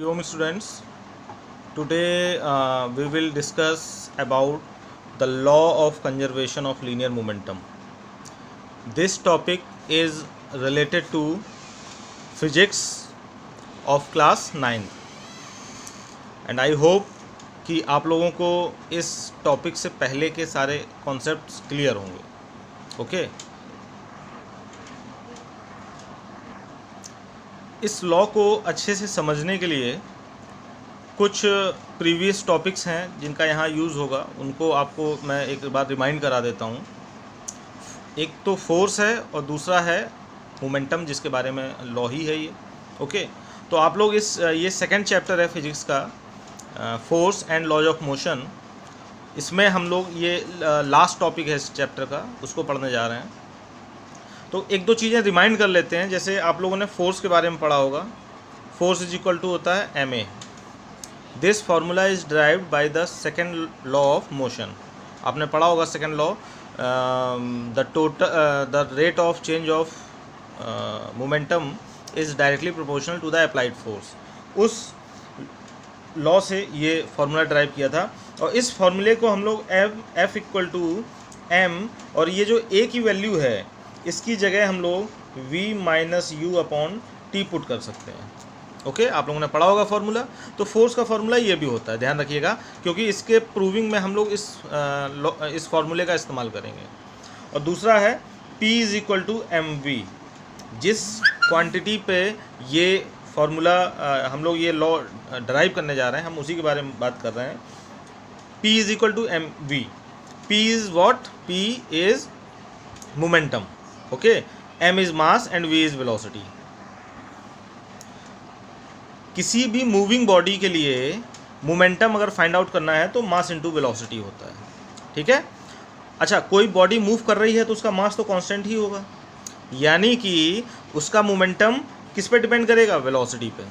Home students, today we will discuss about the law of conservation of linear momentum. This topic is related to physics of class 9 and I hope कि आप लोगों को इस topic से पहले के सारे कॉन्सेप्ट्स क्लियर होंगे। ओके, इस लॉ को अच्छे से समझने के लिए कुछ प्रीवियस टॉपिक्स हैं जिनका यहाँ यूज़ होगा, उनको आपको मैं एक बार रिमाइंड करा देता हूँ। एक तो फोर्स है और दूसरा है मोमेंटम, जिसके बारे में लॉ ही है ये। ओके, तो आप लोग ये सेकंड चैप्टर है फिजिक्स का, force and laws of motion. इसमें हम लोग ये लास्ट टॉपिक है इस चैप्टर का, उसको पढ़ने जा रहे हैं। तो एक दो चीज़ें रिमाइंड कर लेते हैं। जैसे आप लोगों ने फोर्स के बारे में पढ़ा होगा, फोर्स इज इक्वल टू होता है ma। This formula is derived by the second law of motion. आपने पढ़ा होगा second law, the rate of change of momentum is directly proportional to the applied force. उस लॉ से ये formula drive किया था और इस फार्मूले को हम लोग एफ इक्वल टू एम, और ये जो ए की वैल्यू है इसकी जगह हम लोग v minus you upon T put कर सकते हैं। ओके, आप लोगों ने पढ़ा होगा फार्मूला। तो फोर्स का फार्मूला ये भी होता है, ध्यान रखिएगा, क्योंकि इसके प्रूविंग में हम लोग इस फार्मूले का इस्तेमाल करेंगे। और दूसरा है p is equal to M V. जिस क्वांटिटी पे ये फार्मूला हम लोग ये लॉ ड्राइव करने जा रहे हैं, हम उसी के बारे में बात कर रहे हैं। p is equal to M V. p is what? p is momentum. Okay, m is mass and v is velocity. किसी भी मूविंग बॉडी के लिए मोमेंटम अगर फाइंड आउट करना है तो मास इंटू वेलोसिटी होता है। ठीक है। अच्छा, कोई बॉडी मूव कर रही है तो उसका मास तो कांस्टेंट ही होगा, यानी कि उसका मोमेंटम किस पे डिपेंड करेगा? वेलोसिटी पे।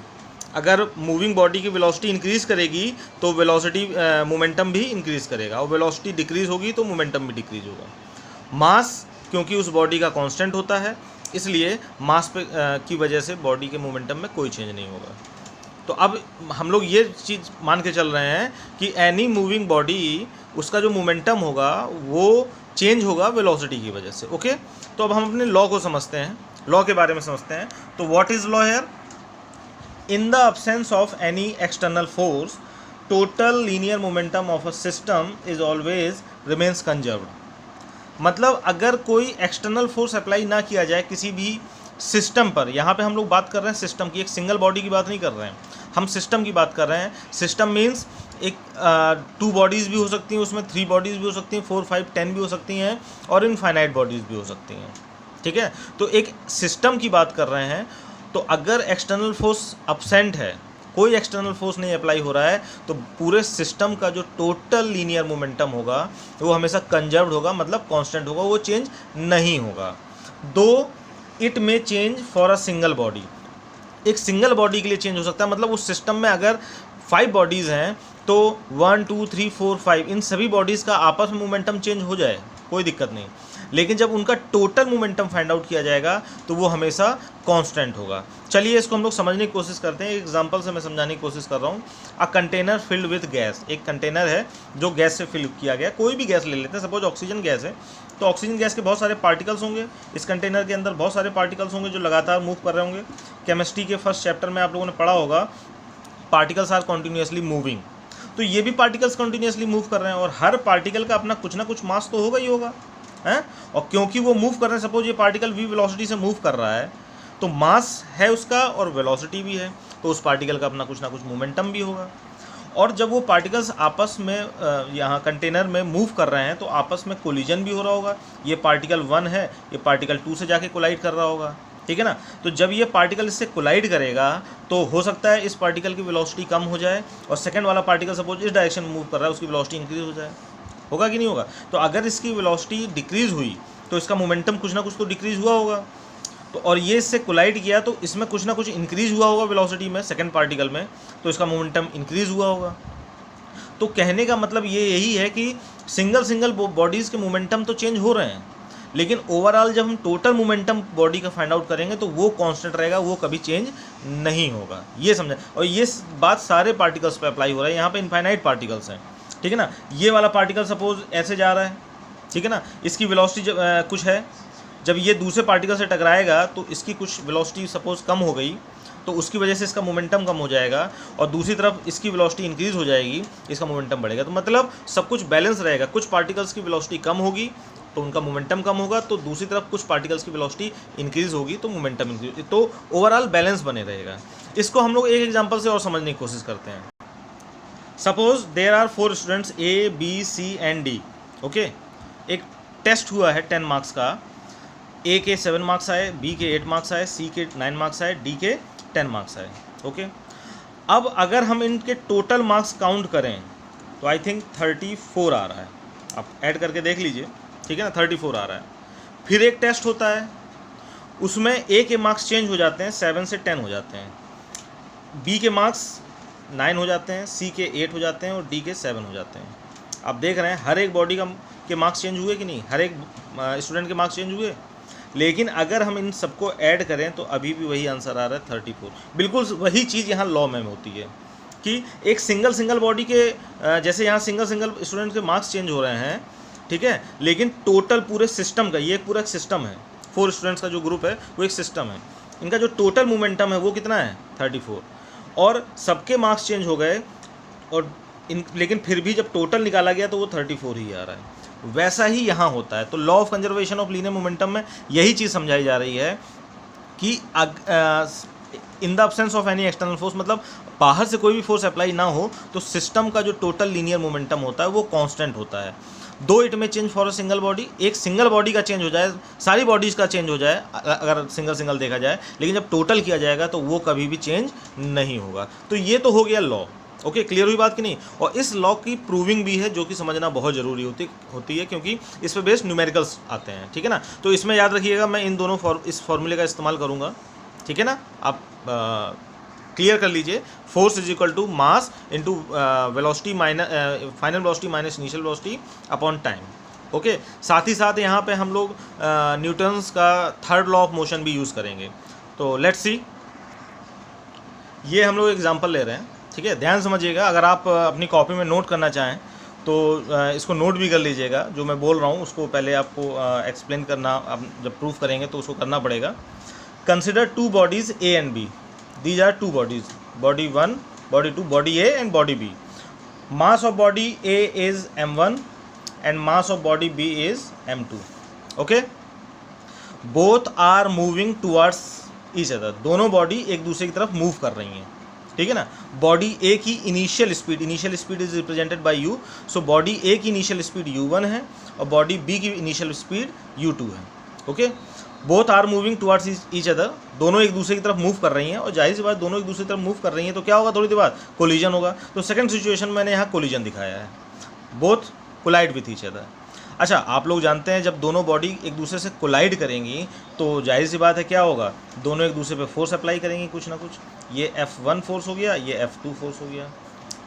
अगर मूविंग बॉडी की वेलोसिटी इंक्रीज़ करेगी तो वेलोसिटी मोमेंटम भी इंक्रीज़ करेगा, और वेलोसिटी डिक्रीज़ होगी तो मोमेंटम भी डिक्रीज़ होगा। मास क्योंकि उस बॉडी का कांस्टेंट होता है, इसलिए मास पे की वजह से बॉडी के मोमेंटम में कोई चेंज नहीं होगा। तो अब हम लोग ये चीज़ मान के चल रहे हैं कि एनी मूविंग बॉडी, उसका जो मोमेंटम होगा वो चेंज होगा वेलोसिटी की वजह से। ओके, तो अब हम अपने लॉ को समझते हैं, लॉ के बारे में समझते हैं। तो what is law here? In the absence of any external force, total linear momentum of a system is always remains conserved. मतलब अगर कोई एक्सटर्नल फोर्स अप्लाई ना किया जाए किसी भी सिस्टम पर, यहाँ पे हम लोग बात कर रहे हैं सिस्टम की, एक सिंगल बॉडी की बात नहीं कर रहे हैं, हम सिस्टम की बात कर रहे हैं। सिस्टम मीन्स एक 2 बॉडीज़ भी हो सकती हैं, उसमें 3 बॉडीज़ भी हो सकती हैं, 4, 5, 10 भी हो सकती हैं, और इनफाइनाइट बॉडीज़ भी हो सकती हैं। ठीक है, तो एक सिस्टम की बात कर रहे हैं। तो अगर एक्सटर्नल फोर्स अब्सेंट है, कोई एक्सटर्नल फोर्स नहीं अप्लाई हो रहा है, तो पूरे सिस्टम का जो टोटल लीनियर मोमेंटम होगा वो हमेशा कंजर्व्ड होगा, मतलब कांस्टेंट होगा, वो चेंज नहीं होगा। दो इट में change for a single body. एक सिंगल बॉडी के लिए चेंज हो सकता है, मतलब उस सिस्टम में अगर 5 बॉडीज़ हैं तो 1, 2, 3, 4, 5 इन सभी बॉडीज़ का आपस में मोमेंटम चेंज हो जाए, कोई दिक्कत नहीं। लेकिन जब उनका टोटल मोमेंटम फाइंड आउट किया जाएगा तो वो हमेशा कांस्टेंट होगा। चलिए इसको हम लोग समझने की कोशिश करते हैं। एक एग्जांपल से मैं समझाने की कोशिश कर रहा हूँ। A container filled with gas. एक कंटेनर है जो गैस से फिल किया गया, कोई भी गैस ले लेते हैं, सपोज ऑक्सीजन गैस है, तो ऑक्सीजन गैस के बहुत सारे पार्टिकल्स होंगे। इस कंटेनर के अंदर बहुत सारे पार्टिकल्स होंगे जो लगातार मूव कर रहे होंगे। केमिस्ट्री के फर्स्ट चैप्टर में आप लोगों ने पढ़ा होगा, पार्टिकल्स आर कॉन्टीन्यूसली मूविंग। तो ये भी पार्टिकल्स कॉन्टीन्यूसली मूव कर रहे हैं, और हर पार्टिकल का अपना कुछ ना कुछ मास तो होगा ही होगा, हैं? और क्योंकि वो मूव कर रहे हैं, सपोज ये पार्टिकल v वेलोसिटी से मूव कर रहा है, तो मास है उसका और वेलोसिटी भी है, तो उस पार्टिकल का अपना कुछ ना कुछ मोमेंटम भी होगा। और जब वो पार्टिकल्स आपस में यहाँ कंटेनर में मूव कर रहे हैं तो आपस में कोलिजन भी हो रहा होगा। ये पार्टिकल 1 है, ये पार्टिकल 2 से जाके कोलाइड कर रहा होगा। ठीक है ना। तो जब ये पार्टिकल इससे कोलाइड करेगा तो हो सकता है इस पार्टिकल की वेलोसिटी कम हो जाए, और सेकंड वाला पार्टिकल सपोज इस डायरेक्शन में मूव कर रहा है, उसकी वेलोसिटी इंक्रीज हो जाए। होगा कि नहीं होगा? तो अगर इसकी वेलोसिटी डिक्रीज़ हुई तो इसका मोमेंटम कुछ ना कुछ तो डिक्रीज़ हुआ होगा। तो और ये इससे कोलाइड किया तो इसमें कुछ ना कुछ इंक्रीज़ हुआ होगा वेलोसिटी में, सेकंड पार्टिकल में, तो इसका मोमेंटम इंक्रीज़ हुआ होगा। तो कहने का मतलब ये यही है कि सिंगल बॉडीज़ के मोमेंटम तो चेंज हो रहे हैं, लेकिन ओवरऑल जब हम टोटल मोमेंटम बॉडी का फाइंड आउट करेंगे तो वो कांस्टेंट रहेगा, वो कभी चेंज नहीं होगा, ये समझा। और ये बात सारे पार्टिकल्स पे अप्लाई हो रहा है, यहाँ पे इनफाइनाइट पार्टिकल्स हैं, ठीक है ना। ये वाला पार्टिकल सपोज ऐसे जा रहा है, ठीक है ना, इसकी वेलोसिटी कुछ है, जब ये दूसरे पार्टिकल से टकराएगा तो इसकी कुछ वेलोसिटी सपोज कम हो गई, तो उसकी वजह से इसका मोमेंटम कम हो जाएगा, और दूसरी तरफ इसकी वेलोसिटी इंक्रीज़ हो जाएगी, इसका मोमेंटम बढ़ेगा। तो मतलब सब कुछ बैलेंस रहेगा, कुछ पार्टिकल्स की वेलोसिटी कम होगी तो उनका मोमेंटम कम होगा, तो दूसरी तरफ कुछ पार्टिकल्स की वेलोसिटी इंक्रीज़ होगी तो मोमेंटम इंक्रीज, तो ओवरऑल बैलेंस बने रहेगा। इसको हम लोग एक एग्जांपल से और समझने की कोशिश करते हैं। Suppose there are 4 students A, B, C and D, okay. एक टेस्ट हुआ है 10 मार्क्स का, A के 7 मार्क्स आए, B के 8 मार्क्स आए, C के 9 मार्क्स आए, D के 10 मार्क्स आए, ओके। अब अगर हम इनके टोटल मार्क्स काउंट करें तो आई थिंक 34 आ रहा है, आप ऐड करके देख लीजिए, ठीक है ना, 34 आ रहा है। फिर एक टेस्ट होता है, उसमें A के मार्क्स चेंज हो जाते हैं, 7 से 10 हो जाते हैं, B के मार्क्स 9 हो जाते हैं, C के 8 हो जाते हैं और D के 7 हो जाते हैं। आप देख रहे हैं हर एक बॉडी के मार्क्स चेंज हुए कि नहीं, हर एक स्टूडेंट के मार्क्स चेंज हुए। लेकिन अगर हम इन सबको ऐड करें तो अभी भी वही आंसर आ रहा है 34। बिल्कुल वही चीज़ यहाँ लॉ में होती है कि एक सिंगल बॉडी के जैसे यहाँ सिंगल स्टूडेंट के मार्क्स चेंज हो रहे हैं, ठीक है, लेकिन टोटल पूरे सिस्टम का, ये पूरा एक सिस्टम है, 4 स्टूडेंट्स का जो ग्रुप है वो एक सिस्टम है, इनका जो टोटल मोमेंटम है वो कितना है 34, और सबके मार्क्स चेंज हो गए और लेकिन फिर भी जब टोटल निकाला गया तो वो 34 ही आ रहा है। वैसा ही यहाँ होता है। तो law of conservation of linear momentum में यही चीज़ समझाई जा रही है कि in the absence of any external force, मतलब बाहर से कोई भी फोर्स अप्लाई ना हो तो सिस्टम का जो टोटल लीनियर मोमेंटम होता है वो कांस्टेंट होता है। दो इट में change for a single body, एक सिंगल बॉडी का चेंज हो जाए, सारी बॉडीज़ का चेंज हो जाए अगर सिंगल देखा जाए, लेकिन जब टोटल किया जाएगा तो वो कभी भी चेंज नहीं होगा। तो ये तो हो गया लॉ, ओके, क्लियर हुई बात कि नहीं। और इस लॉ की प्रूविंग भी है जो कि समझना बहुत ज़रूरी होती है क्योंकि इस पर बेस्ड न्यूमेरिकल्स आते हैं, ठीक है ना। तो इसमें याद रखिएगा मैं इन दोनों इस फॉर्मूले का इस्तेमाल करूँगा, ठीक है ना। आप क्लियर कर लीजिए, force is equal to mass into velocity minus final velocity minus initial velocity upon time, okay. साथ ही साथ यहाँ पे हम लोग न्यूटन्स का थर्ड लॉ ऑफ मोशन भी यूज़ करेंगे। तो लेट्स सी, ये हम लोग एग्जांपल ले रहे हैं, ठीक है, ध्यान समझिएगा। अगर आप अपनी कॉपी में नोट करना चाहें तो इसको नोट भी कर लीजिएगा, जो मैं बोल रहा हूँ उसको पहले आपको एक्सप्लेन करना, आप जब प्रूफ करेंगे तो उसको करना पड़ेगा। Consider 2 bodies A and B, these are 2 bodies, body 1, body 2, body A and body B। Mass of body A is m1 and mass of body B is m2, okay. Both are moving towards each other, दोनों body एक दूसरे की तरफ move कर रही हैं, ठीक है ना। बॉडी A की initial speed is represented by u, so body A की इनिशियल स्पीड u1 है और बॉडी B की इनिशियल स्पीड u2 है, okay. Both are moving towards each other, दोनों एक दूसरे की तरफ मूव कर रही हैं, और जाहिर सी बात दोनों एक दूसरे की तरफ मूव कर रही हैं तो क्या होगा, थोड़ी देर बाद कोलिजन होगा। तो सेकंड सिचुएशन मैंने यहाँ कोलिजन दिखाया है, both collide with each other. अच्छा, आप लोग जानते हैं जब दोनों बॉडी एक दूसरे से कोलाइड करेंगी तो जाहिर सी बात है क्या होगा, दोनों एक दूसरे पे फोर्स अप्लाई करेंगी कुछ ना कुछ। ये F1 फोर्स हो गया, ये F2 फोर्स हो गया।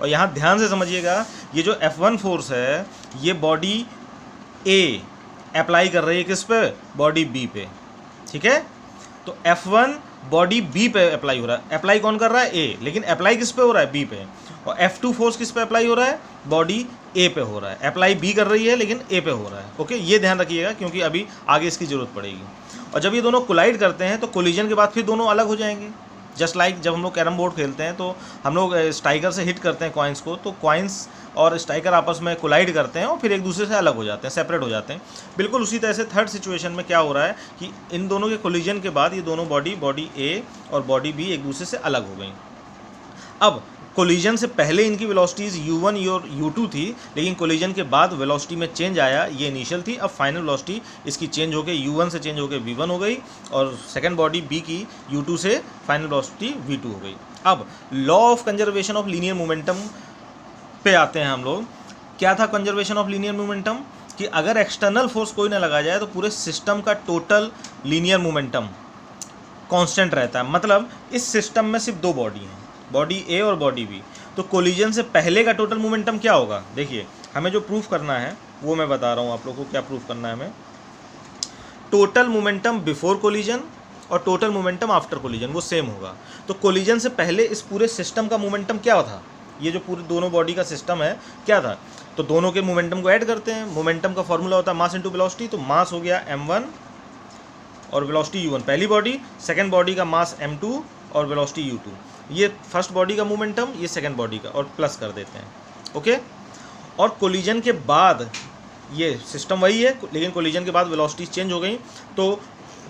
और यहाँ ध्यान से समझिएगा, ये जो F1 फोर्स है ये बॉडी A अप्लाई कर रही है किस पे, बॉडी B पे, ठीक है। तो F1 बॉडी B पे अप्लाई हो रहा है, अप्लाई कौन कर रहा है, A, लेकिन अप्लाई किस पे हो रहा है, B पे। और F2 फोर्स किस पे अप्लाई हो रहा है, बॉडी A पे हो रहा है, अप्लाई B कर रही है लेकिन A पे हो रहा है, ओके। ये ध्यान रखिएगा क्योंकि अभी आगे इसकी ज़रूरत पड़ेगी। और जब ये दोनों कोलाइड करते हैं तो कोलिजन के बाद फिर दोनों अलग हो जाएंगे। जस्ट लाइक जब हम लोग कैरम बोर्ड खेलते हैं तो हम लोग स्ट्राइकर से हिट करते हैं कॉइन्स को, तो कॉइन्स और स्ट्राइकर आपस में कोलाइड करते हैं और फिर एक दूसरे से अलग हो जाते हैं, सेपरेट हो जाते हैं। बिल्कुल उसी तरह से थर्ड सिचुएशन में क्या हो रहा है कि इन दोनों के कोलिजन के बाद ये दोनों बॉडी A और बॉडी B एक दूसरे से अलग हो गई। अब कोलिजन से पहले इनकी वेलोसिटीज़ u1 और u2 थी, लेकिन कोलिजन के बाद वेलोसिटी में चेंज आया, ये इनिशियल थी, अब फाइनल वेलोसिटी इसकी चेंज होकर u1 से चेंज होकर v1 हो गई और सेकंड बॉडी B की u2 से फाइनल वेलोसिटी v2 हो गई। अब law of conservation of linear momentum पे आते हैं हम लोग। क्या था कंजर्वेशन ऑफ लीनियर मोमेंटम, कि अगर एक्सटर्नल फोर्स कोई ना लगा जाए तो पूरे सिस्टम का टोटल लीनियर मोमेंटम कांस्टेंट रहता है। मतलब इस सिस्टम में सिर्फ 2 बॉडी हैं, बॉडी A और बॉडी B। तो कोलिजन से पहले का टोटल मोमेंटम क्या होगा, देखिए हमें जो प्रूफ करना है वो मैं बता रहा हूँ आप लोगों को। क्या प्रूफ करना है हमें, टोटल मोमेंटम बिफोर कोलिजन और टोटल मोमेंटम आफ्टर कोलिजन वो सेम होगा। तो कोलिजन से पहले इस पूरे सिस्टम का मोमेंटम क्या था, ये जो पूरे दोनों बॉडी का सिस्टम है क्या था, तो दोनों के मोमेंटम को ऐड करते हैं। मोमेंटम का फॉर्मूला होता है मास इंटू वेलोसिटी, तो मास हो गया m1 और वेलोसिटी u1 पहली बॉडी, सेकंड बॉडी का मास m2 और वेलोसिटी u2, ये फर्स्ट बॉडी का मोमेंटम, ये सेकंड बॉडी का, और प्लस कर देते हैं। ओके, और कोलिजन के बाद ये सिस्टम वही है, लेकिन कोलिजन के बाद वेलोसिटी चेंज हो गई, तो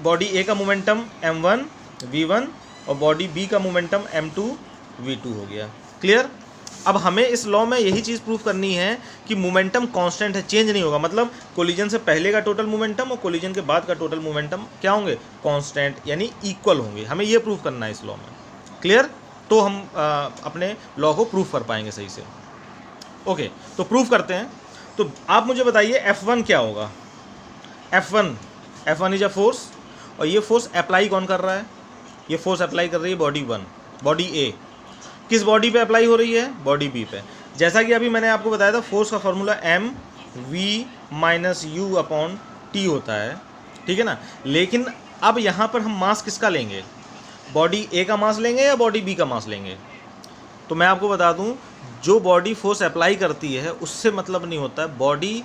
बॉडी ए का मोमेंटम m1 v1 और बॉडी बी का मोमेंटम m2 v2 हो गया। क्लियर। अब हमें इस लॉ में यही चीज़ प्रूफ करनी है कि मोमेंटम कांस्टेंट है, चेंज नहीं होगा, मतलब कोलिजन से पहले का टोटल मोमेंटम और कोलिजन के बाद का टोटल मोमेंटम क्या होंगे, कांस्टेंट यानी इक्वल होंगे। हमें ये प्रूफ करना है इस लॉ में। क्लियर। तो हम अपने लॉ को प्रूफ कर पाएंगे सही से। ओके, तो प्रूफ करते हैं। तो आप मुझे बताइए F1 क्या होगा। F1 इज अ फोर्स, और ये फोर्स अप्लाई कौन कर रहा है, ये फोर्स अप्लाई कर रही है बॉडी 1, बॉडी ए। किस बॉडी पे अप्लाई हो रही है, बॉडी बी पे। जैसा कि अभी मैंने आपको बताया था, फोर्स का फॉर्मूला mv-u/t होता है, ठीक है ना। लेकिन अब यहाँ पर हम मास किसका लेंगे, बॉडी ए का मास लेंगे या बॉडी बी का मास लेंगे। तो मैं आपको बता दूं, जो बॉडी फोर्स अप्लाई करती है उससे मतलब नहीं होता है, बॉडी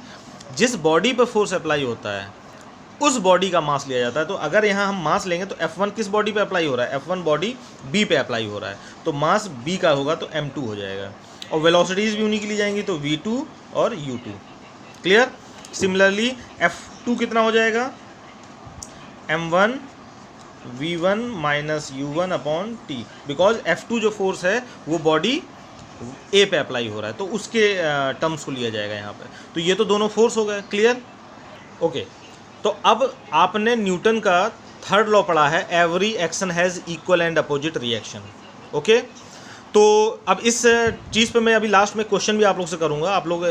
जिस बॉडी पर फोर्स अप्लाई होता है उस बॉडी का मास लिया जाता है। तो अगर यहाँ हम मास लेंगे तो F1 किस बॉडी पे अप्लाई हो रहा है, F1 बॉडी बी पे अप्लाई हो रहा है, तो मास बी का होगा तो m2 हो जाएगा, और वेलोसिटीज़ भी उन्हीं की ली जाएंगी, तो v2 और u2। क्लियर। सिमिलरली F2 कितना हो जाएगा, m1 v1 minus u1/t, because F2 जो फोर्स है वो बॉडी ए पे अप्लाई हो रहा है, तो उसके टर्म्स को लिया जाएगा यहाँ पे। तो ये तो दोनों फोर्स हो गए। क्लियर। ओके, तो अब आपने न्यूटन का थर्ड लॉ पढ़ा है, every action has equal and opposite reaction. Okay, तो अब इस चीज़ पे मैं अभी लास्ट में क्वेश्चन भी आप लोग से करूँगा, आप लोग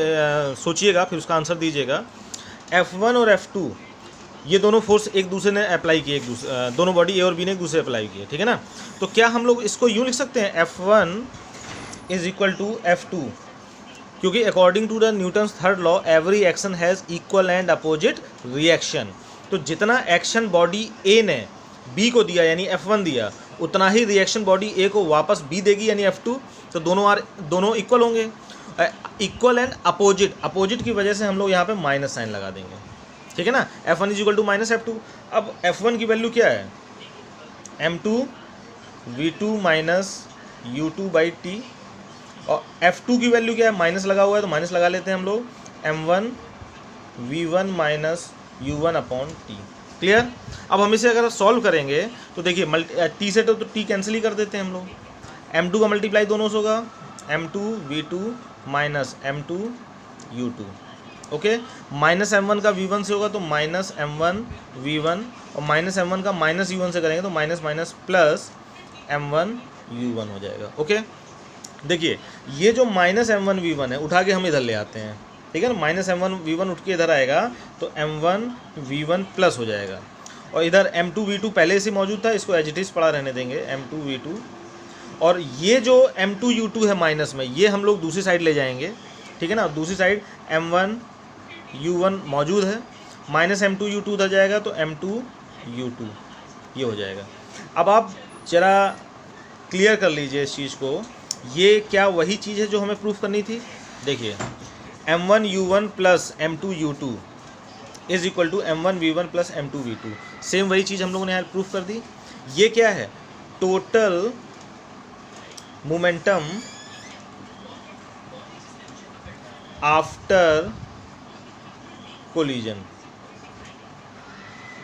सोचिएगा फिर उसका आंसर दीजिएगा। F1 और F2 ये दोनों फोर्स एक दूसरे ने अप्लाई किए, दोनों बॉडी ए और बी ने एक दूसरे अप्लाई किए, ठीक है ना। तो क्या हम लोग इसको यूँ लिख सकते हैं, F1 is equal to F2, क्योंकि according to the Newton's third law every action has equal and opposite reaction. तो जितना एक्शन बॉडी ए ने बी को दिया यानी F1 दिया, उतना ही रिएक्शन बॉडी ए को वापस बी देगी यानी F2। तो दोनों इक्वल होंगे। इक्वल एंड अपोजिट की वजह से हम लोग यहाँ पे माइनस साइन लगा देंगे, ठीक है ना। F1 is equal to minus F2। अब F1 की वैल्यू क्या है, m2 v2 माइनस u2/t, और F2 की वैल्यू क्या है, माइनस लगा हुआ है तो माइनस लगा लेते हैं हम लोग, m1 v1 minus u1/t। Clear. अब हम इसे अगर सॉल्व करेंगे तो देखिए t से तो t कैंसिल ही कर देते हैं हम लोग, m2 का मल्टीप्लाई दोनों से होगा, m2 v2 minus m2 u2। Okay, minus m1 का v1 से होगा तो माइनस m1 v1, और माइनस m1 का माइनस u1 से करेंगे तो minus minus plus m1 u1 हो जाएगा। ओके, देखिए ये जो माइनस m1 v1 है उठा के हम इधर ले आते हैं, ठीक है ना। माइनस m1 v1 उठ के इधर आएगा तो m1 v1 प्लस हो जाएगा, और इधर m2 v2 पहले से मौजूद था, इसको एज इट इज पड़ा रहने देंगे m2 v2, और ये जो m2 u2 है माइनस में, ये हम लोग दूसरी साइड ले जाएंगे, ठीक है ना। दूसरी साइड m1 u1 मौजूद है, माइनस m2 u2 उधर जाएगा तो m2 u2 ये हो जाएगा। अब आप जरा क्लियर कर लीजिए इस चीज़ को, ये क्या वही चीज़ है जो हमें प्रूफ करनी थी। देखिए m1 u1 plus m2 u2 is equal to m1 v1 plus m2 v2, same वही चीज़ हम लोगों ने यहाँ प्रूफ कर दी। ये क्या है, टोटल मोमेंटम आफ्टर कोलिजन,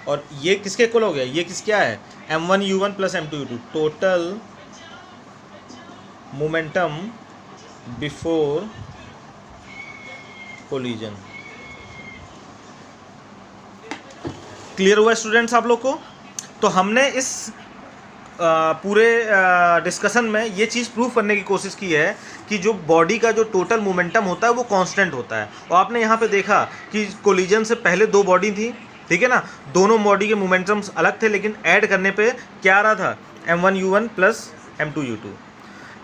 और ये किसके इक्वल हो गया, ये क्या है, m1 u1 plus m2 u2, total momentum before collision. Clear हुआ स्टूडेंट्स आप लोग को। तो हमने इस पूरे डिस्कशन में ये चीज़ प्रूफ करने की कोशिश की है कि जो बॉडी का जो टोटल मोमेंटम होता है वो कांस्टेंट होता है। और आपने यहाँ पे देखा कि कोलिजन से पहले दो बॉडी थी, ठीक है ना, दोनों बॉडी के मोमेंटम्स अलग थे, लेकिन ऐड करने पे क्या आ रहा था, m1 u1 plus m2 u2।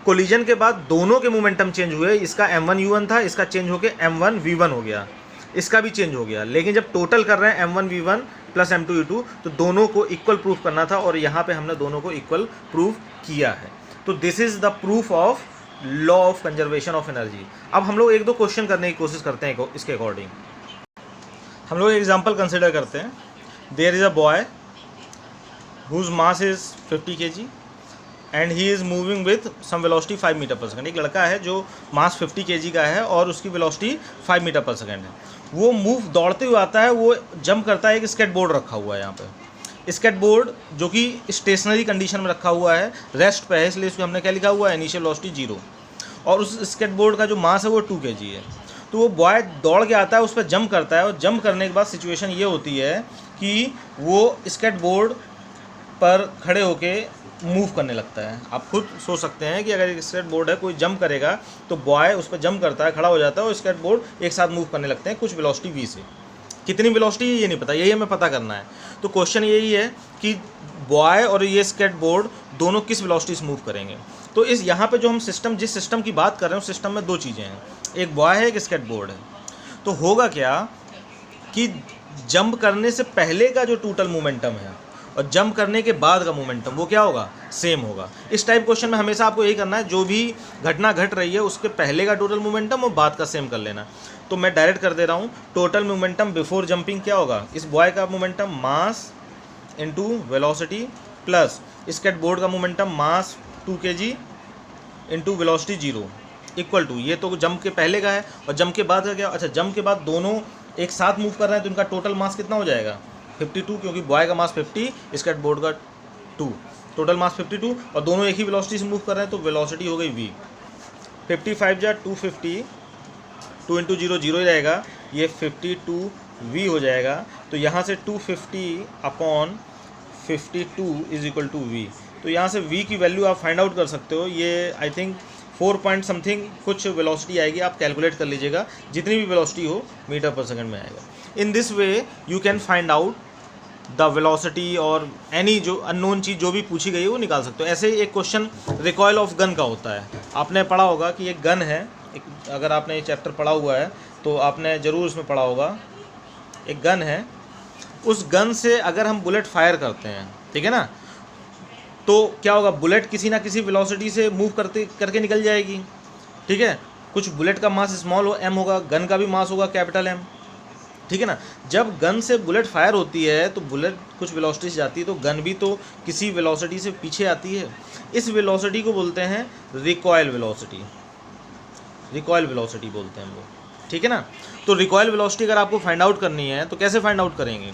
Collision के बाद दोनों के मोमेंटम चेंज हुए, इसका m1 u1 था, इसका चेंज होकर m1 v1 हो गया, इसका भी चेंज हो गया। लेकिन जब टोटल कर रहे हैं m1 v1 प्लस m2u2, तो दोनों को इक्वल प्रूफ करना था और यहाँ पे हमने दोनों को इक्वल प्रूफ किया है। तो this is the proof of law of conservation of energy. अब हम लोग एक दो क्वेश्चन करने की कोशिश करते हैं इसके अकॉर्डिंग। हम लोग एग्जाम्पल कंसिडर करते हैं। There is a boy whose mass is 50 kg and he is moving with some velocity 5 metre per second. एक लड़का है जो मास 50 kg का है और उसकी वेलोसिटी 5 मीटर पर सेकेंड है। वो मूव दौड़ते हुए आता है, वो जंप करता है, एक स्केट बोर्ड रखा हुआ है यहाँ पे। स्केट बोर्ड जो कि स्टेशनरी कंडीशन में रखा हुआ है, रेस्ट पे है, इसलिए इसमें हमने क्या लिखा हुआ है, इनिशियल वेलोसिटी 0। और उस स्केट बोर्ड का जो मास है वो 2 kg है। तो वो बॉय दौड़ के आता है, उस पर जंप करता है और जंप करने के बाद सिचुएशन ये होती है कि वो स्केट बोर्ड पर खड़े होके मूव करने लगता है। आप खुद सोच सकते हैं कि अगर एक स्केट बोर्ड है, कोई जंप करेगा तो बॉय उस पर जंप करता है, खड़ा हो जाता है और स्केट बोर्ड एक साथ मूव करने लगते हैं कुछ वेलोसिटी v से। कितनी वेलोसिटी ये नहीं पता, यही हमें पता करना है। तो क्वेश्चन यही है कि बॉय और ये स्केट बोर्ड दोनों किस वेलोसिटी से मूव करेंगे। तो इस यहाँ पे जो हम सिस्टम, जिस सिस्टम की बात कर रहे हैं, उस सिस्टम में दो चीज़ें हैं, एक बॉय है, एक स्केट बोर्ड है। तो होगा क्या कि जंप करने से पहले का जो टोटल मोमेंटम है और जंप करने के बाद का मोमेंटम वो क्या होगा, सेम होगा। इस टाइप क्वेश्चन में हमेशा आपको यही करना है, जो भी घटना घट रही है उसके पहले का टोटल मोमेंटम और बाद का सेम कर लेना। तो मैं डायरेक्ट कर दे रहा हूँ, टोटल मोमेंटम बिफोर जंपिंग क्या होगा, इस बॉय का momentum mass into velocity plus skateboard का momentum mass 2 kg into velocity 0 equal to, ये तो जंप के पहले का है और जंप के बाद का क्या, अच्छा जंप के बाद दोनों एक साथ मूव कर रहे हैं तो इनका टोटल मास कितना हो जाएगा 52, क्योंकि बॉय का मास 50, स्केट बोर्ड का 2, टोटल मास 52 और दोनों एक ही वेलोसिटी से मूव कर रहे हैं तो वेलोसिटी हो गई v। 55 जा 250, 2 इंटू 0 0 ही रहेगा, ये 52v हो जाएगा। तो यहाँ से 250 upon 52 is equal to v। तो यहाँ से v की वैल्यू आप फाइंड आउट कर सकते हो। ये आई थिंक 4 पॉइंट समथिंग कुछ वेलोसिटी आएगी, आप कैलकुलेट कर लीजिएगा, जितनी भी वेलोसिटी हो मीटर पर सेकंड में आएगा। इन this way you can find out the velocity और एनी जो अननोन चीज़ जो भी पूछी गई है वो निकाल सकते हो। ऐसे ही एक क्वेश्चन रिकॉयल ऑफ गन का होता है। आपने पढ़ा होगा कि एक गन है, अगर आपने ये चैप्टर पढ़ा हुआ है तो आपने ज़रूर उसमें पढ़ा होगा, एक गन है, उस गन से अगर हम बुलेट फायर करते हैं, ठीक है ना, तो क्या होगा, बुलेट किसी ना किसी वेलोसिटी से मूव करके निकल जाएगी, ठीक है। कुछ बुलेट का मास स्मॉल हो m होगा, गन का भी मास होगा कैपिटल M, ठीक है ना। जब गन से बुलेट फायर होती है तो बुलेट कुछ वेलोसिटी से जाती है, तो गन भी तो किसी वेलोसिटी से पीछे आती है। इस वेलोसिटी को बोलते हैं रिकॉयल वेलोसिटी, रिकॉयल वेलोसिटी बोलते हैं हम लोग, ठीक है ना। तो रिकॉयल वेलोसिटी अगर आपको फाइंड आउट करनी है तो कैसे फाइंड आउट करेंगे,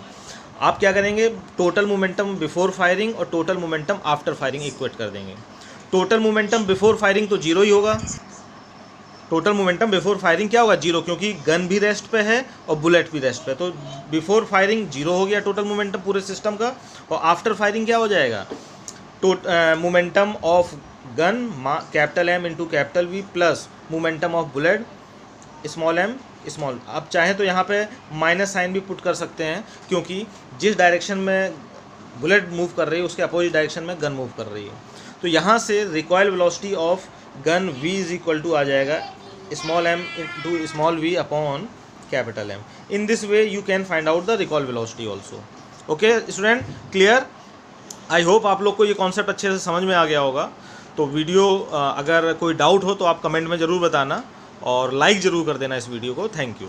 आप क्या करेंगे, टोटल मोमेंटम बिफोर फायरिंग और total momentum after firing equate कर देंगे। टोटल मोमेंटम बिफोर फायरिंग तो 0 ही होगा, टोटल मोमेंटम बिफोर फायरिंग क्या होगा 0, क्योंकि गन भी रेस्ट पे है और बुलेट भी रेस्ट पे है। तो बिफोर फायरिंग 0 हो गया टोटल मोमेंटम पूरे सिस्टम का, और आफ्टर फायरिंग क्या हो जाएगा, momentum of gun capital M into capital V plus momentum of bullet small m small. आप चाहें तो यहाँ पे माइनस साइन भी पुट कर सकते हैं, क्योंकि जिस डायरेक्शन में बुलेट मूव कर रही है उसके अपोजिट डायरेक्शन में गन मूव कर रही है। तो यहाँ से recoil velocity of gun v is equal to आ जाएगा small m into small v upon capital M। In this way you can find out the recoil velocity also. Okay student, clear? I hope आप लोग को ये concept अच्छे से समझ में आ गया होगा। तो वीडियो अगर कोई डाउट हो तो आप कमेंट में ज़रूर बताना और लाइक ज़रूर कर देना इस वीडियो को। Thank you.